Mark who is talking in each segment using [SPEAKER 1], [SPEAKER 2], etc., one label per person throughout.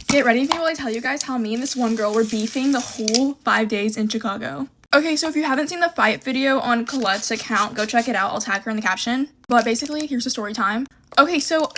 [SPEAKER 1] Get ready with me while I tell you guys how me and this one girl were beefing the whole 5 days in Chicago. Okay, so if you haven't seen the fight video on Colette's account, go check it out. I'll tag her in the caption. But basically, here's the story time. Okay, so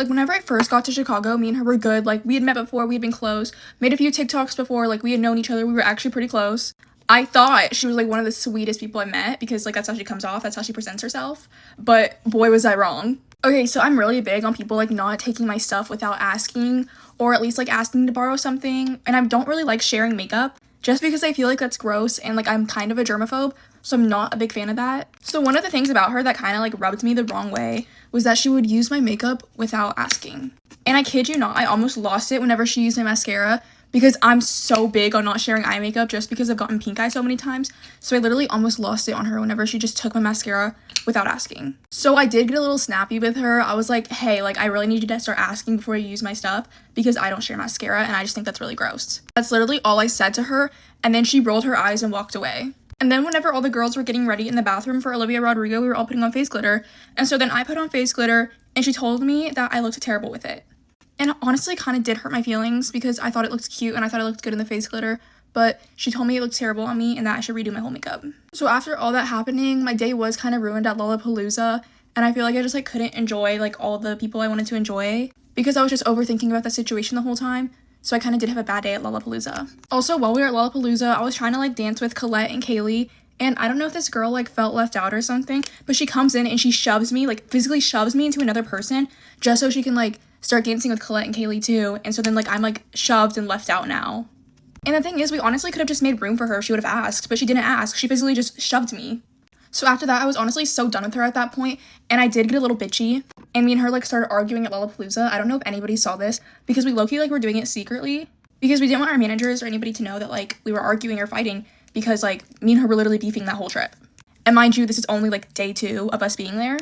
[SPEAKER 1] whenever I first got to Chicago, me and her were good. Like, we had met before, we had been close, made a few TikToks before, like, we had known each other, we were actually pretty close. I thought she was, like, one of the sweetest people I met because, like, that's how she comes off, that's how she presents herself. But boy, was I wrong. Okay, so I'm really big on people, like, not taking my stuff without asking, or at least, like, asking to borrow something. And I don't really like sharing makeup, just because I feel like that's gross, and, like, I'm kind of a germaphobe, so I'm not a big fan of that. So one of the things about her that kind of, like, rubbed me the wrong way was that she would use my makeup without asking. And I kid you not, I almost lost it whenever she used my mascara, because I'm so big on not sharing eye makeup just because I've gotten pink eye so many times. So I literally almost lost it on her whenever she just took my mascara without asking. So I did get a little snappy with her. I was like, hey, like, I really need you to start asking before you use my stuff because I don't share mascara and I just think that's really gross. That's literally all I said to her, and then she rolled her eyes and walked away. And then whenever all the girls were getting ready in the bathroom for Olivia Rodrigo, we were all putting on face glitter. And so then I put on face glitter and she told me that I looked terrible with it. And it honestly kind of did hurt my feelings because I thought it looked cute and I thought it looked good in the face glitter, but she told me it looked terrible on me and that I should redo my whole makeup. So after all that happening, my day was kind of ruined at Lollapalooza, and I feel like I just, like, couldn't enjoy, like, all the people I wanted to enjoy because I was just overthinking about the situation the whole time. So I kind of did have a bad day at Lollapalooza. Also, while we were at Lollapalooza, I was trying to, like, dance with Colette and Kaylee, and I don't know if this girl, like, felt left out or something, but she comes in and she shoves me, like, physically shoves me into another person just so she can, like, start dancing with Colette and Kaylee too. And so then, like, I'm, like, shoved and left out now. And the thing is, we honestly could have just made room for her if she would have asked, but she didn't ask. She physically just shoved me. So after that, I was honestly so done with her at that point, and I did get a little bitchy, and me and her, like, started arguing at Lollapalooza. I don't know if anybody saw this, because we low-key, like, were doing it secretly, because we didn't want our managers or anybody to know that, like, we were arguing or fighting, because, like, me and her were literally beefing that whole trip. And mind you, this is only, like, day 2 of us being there,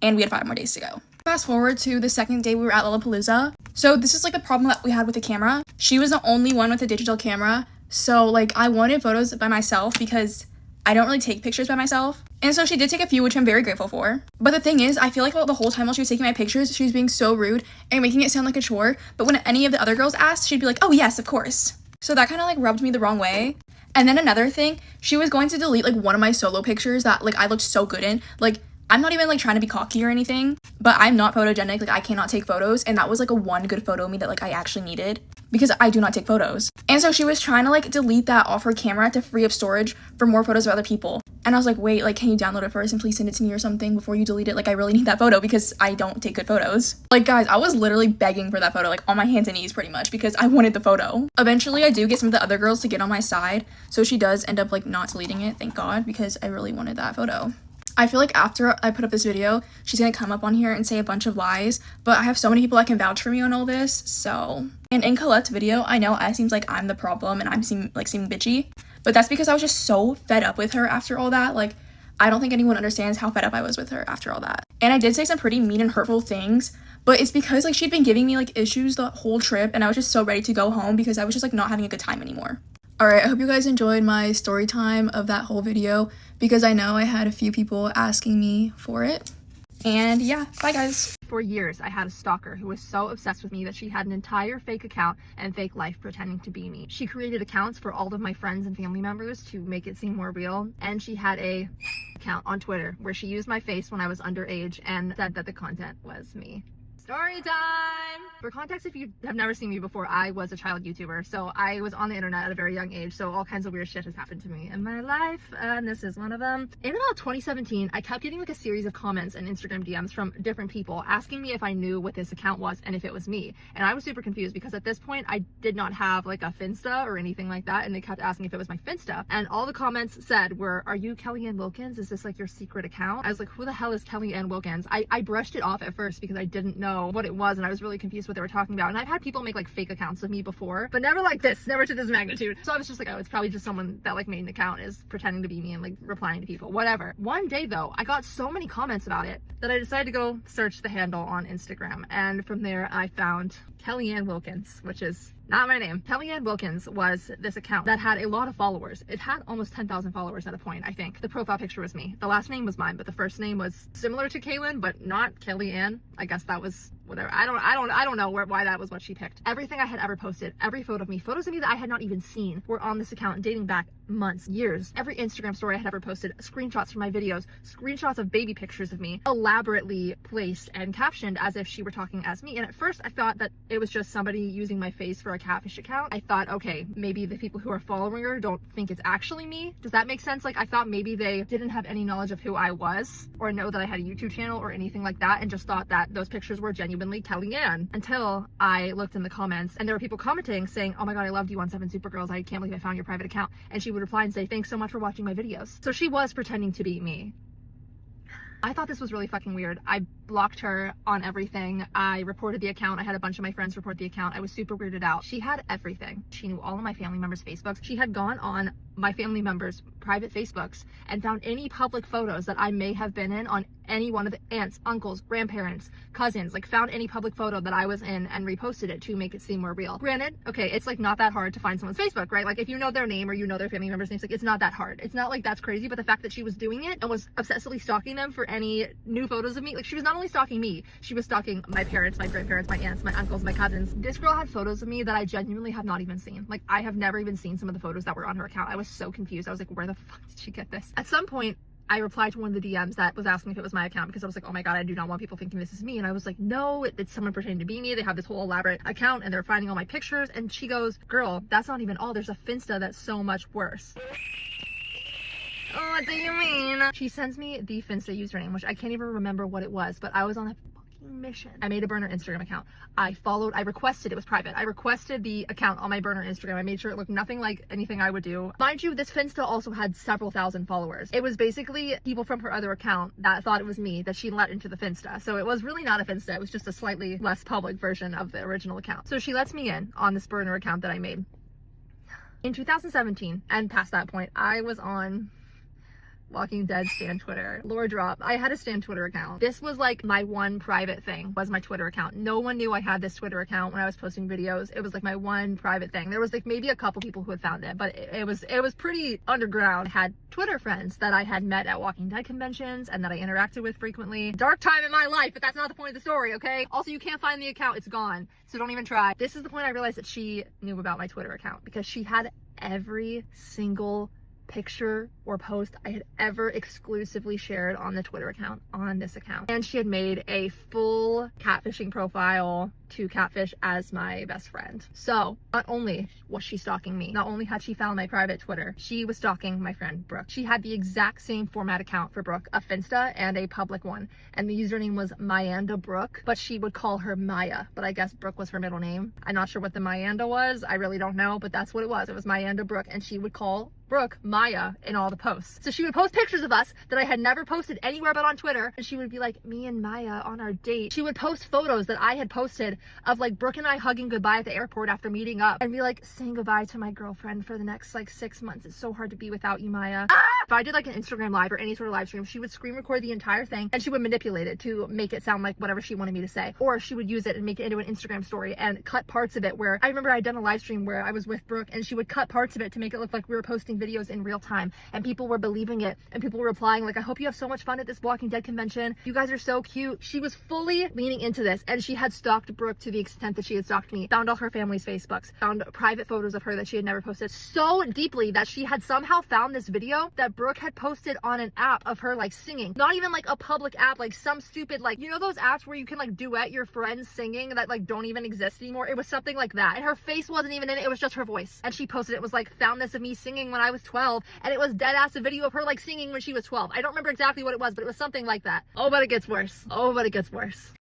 [SPEAKER 1] and we had 5 more days to go. Fast forward to the second day we were at Lollapalooza. So this is, like, the problem that we had with the camera. She was the only one with a digital camera, so, like, I wanted photos by myself because I don't really take pictures by myself. And so she did take a few, which I'm very grateful for. But the thing is, I feel like the whole time while she was taking my pictures, she was being so rude and making it sound like a chore. But when any of the other girls asked, she'd be like, oh yes, of course. So that kind of, like, rubbed me the wrong way. And then another thing, she was going to delete, like, one of my solo pictures that, like, I looked so good in. Like, I'm not even, like, trying to be cocky or anything, but I'm not photogenic. Like, I cannot take photos, and that was, like, a one good photo of me that, like, I actually needed because I do not take photos. And so she was trying to, like, delete that off her camera to free up storage for more photos of other people. And I was like, wait, like, can you download it first and please send it to me or something before you delete it? Like, I really need that photo because I don't take good photos. Like, guys, I was literally begging for that photo, like, on my hands and knees pretty much because I wanted the photo. Eventually, I do get some of the other girls to get on my side, so she does end up, like, not deleting it, thank God, because I really wanted that photo. I feel like after I put up this video, she's gonna come up on here and say a bunch of lies, but I have so many people that can vouch for me on all this, so. And in Colette's video, I know it seems like I'm the problem and I'm seeming bitchy, but that's because I was just so fed up with her after all that. Like, I don't think anyone understands how fed up I was with her after all that. And I did say some pretty mean and hurtful things, but it's because, like, she'd been giving me, like, issues the whole trip, and I was just so ready to go home because I was just, like, not having a good time anymore. Alright, I hope you guys enjoyed my story time of that whole video because I know I had a few people asking me for it. And yeah, bye guys.
[SPEAKER 2] For years, I had a stalker who was so obsessed with me that she had an entire fake account and fake life pretending to be me. She created accounts for all of my friends and family members to make it seem more real, and she had a account on Twitter where she used my face when I was underage and said that the content was me. Story time! For context, if you have never seen me before, I was a child YouTuber, so I was on the internet at a very young age, so all kinds of weird shit has happened to me in my life, and this is one of them. In about 2017, I kept getting, like, a series of comments and Instagram DMs from different people asking me if I knew what this account was and if it was me, and I was super confused because at this point, I did not have, like, a Finsta or anything like that, and they kept asking if it was my Finsta, and all the comments said were, are you Kellyanne Wilkins? Is this, like, your secret account? I was like, who the hell is Kellyanne Wilkins? I brushed it off at first because I didn't know what it was and I was really confused what they were talking about, and I've had people make, like, fake accounts of me before, but never like this, never to this magnitude. So I was just like, oh, it's probably just someone that, like, made an account, is pretending to be me and, like, replying to people, whatever. One day though, I got so many comments about it that I decided to go search the handle on Instagram, and from there I found Kellyanne Wilkins, which is not my name. Kellyanne Wilkins was this account that had a lot of followers. It had almost 10,000 followers at a point, I think. The profile picture was me. The last name was mine, but the first name was similar to Kaylin, but not Kellyanne. I guess that was whatever. I don't know why that was what she picked. Everything I had ever posted, every photos of me that I had not even seen were on this account dating back months, years. Every Instagram story I had ever posted, screenshots from my videos, screenshots of baby pictures of me, elaborately placed and captioned as if she were talking as me. And at first I thought that it was just somebody using my face for a catfish account. I thought, okay, maybe the people who are following her don't think it's actually me. Does that make sense? Like, I thought maybe they didn't have any knowledge of who I was or know that I had a YouTube channel or anything like that, and just thought that those pictures were genuinely Kelly Ann, until I looked in the comments and there were people commenting saying, oh my god, I loved you on 7 Supergirls, I can't believe I found your private account. And she would reply and say, thanks so much for watching my videos. So she was pretending to be me. I thought this was really fucking weird. I blocked her on everything. I reported the account. I had a bunch of my friends report the account. I was super weirded out. She had everything. She knew all of my family members' Facebooks. She had gone on my family members' private Facebooks and found any public photos that I may have been in on any one of the aunts, uncles, grandparents, cousins, like found any public photo that I was in and reposted it to make it seem more real. Granted, okay, it's like not that hard to find someone's Facebook, right? Like if you know their name or you know their family members' names, like it's not that hard. It's not like that's crazy, but the fact that she was doing it and was obsessively stalking them for any new photos of me, like she was not only stalking me, she was stalking my parents, my grandparents, my aunts, my uncles, my cousins. This girl had photos of me that I genuinely have not even seen. Like I have never even seen some of the photos that were on her account. I was so confused. I was like, where the fuck did she get this? At some point, I replied to one of the DMs that was asking if it was my account, because I was like, oh my god, I do not want people thinking this is me. And I was like, no, it's someone pretending to be me. They have this whole elaborate account and they're finding all my pictures. And she goes, girl, that's not even all. There's a Finsta that's so much worse. Oh, what do you mean? She sends me the Finsta username, which I can't even remember what it was, but I was on a fucking mission. I made a burner Instagram account. I requested, it was private. I requested the account on my burner Instagram. I made sure it looked nothing like anything I would do. Mind you, this Finsta also had several thousand followers. It was basically people from her other account that thought it was me that she let into the Finsta. So it was really not a Finsta. It was just a slightly less public version of the original account. So she lets me in on this burner account that I made. In 2017, and past that point, I was on Walking Dead stan Twitter. Lore drop. I had a stan Twitter account. This was like my one private thing, was my Twitter account. No one knew I had this Twitter account when I was posting videos. It was like my one private thing. There was like maybe a couple people who had found it, but it was pretty underground. I had Twitter friends that I had met at Walking Dead conventions and that I interacted with frequently. Dark time in my life, but that's not the point of the story, okay? Also, you can't find the account. It's gone. So don't even try. This is the point I realized that she knew about my Twitter account, because she had every single picture or post I had ever exclusively shared on the Twitter account, on this account. And she had made a full catfishing profile to catfish as my best friend. So not only was she stalking me, not only had she found my private Twitter, she was stalking my friend Brooke. She had the exact same format account for Brooke, a Finsta and a public one. And the username was Mayanda Brooke, but she would call her Maya. But I guess Brooke was her middle name. I'm not sure what the Mayanda was. I really don't know, but that's what it was. It was Mayanda Brooke, and she would call Brooke Maya in all the posts. So she would post pictures of us that I had never posted anywhere but on Twitter, and she would be like, me and Maya on our date. She would post photos that I had posted of like Brooke and I hugging goodbye at the airport after meeting up, and be like, saying goodbye to my girlfriend for the next like 6 months. It's so hard to be without you, Maya. If I did like an Instagram live or any sort of live stream, she would screen record the entire thing and she would manipulate it to make it sound like whatever she wanted me to say, or she would use it and make it into an Instagram story and cut parts of it. Where I remember I'd done a live stream where I was with Brooke and she would cut parts of it to make it look like we were posting videos in real time, and people were believing it, and people were replying like, I hope you have so much fun at this Walking Dead convention, you guys are so cute. She was fully leaning into this, and she had stalked Brooke to the extent that she had stalked me, found all her family's Facebooks, found private photos of her that she had never posted so deeply that she had somehow found this video that Brooke had posted on an app of her like singing. Not even like a public app, like some stupid, like, you know those apps where you can like duet your friends singing that like don't even exist anymore? It was something like that, and her face wasn't even in it. It was just her voice, and she posted it was like, found this of me singing when I was 12, and it was dead ass a video of her like singing when she was 12. I don't remember exactly what it was, but it was something like that. Oh, but it gets worse. Oh, but it gets worse.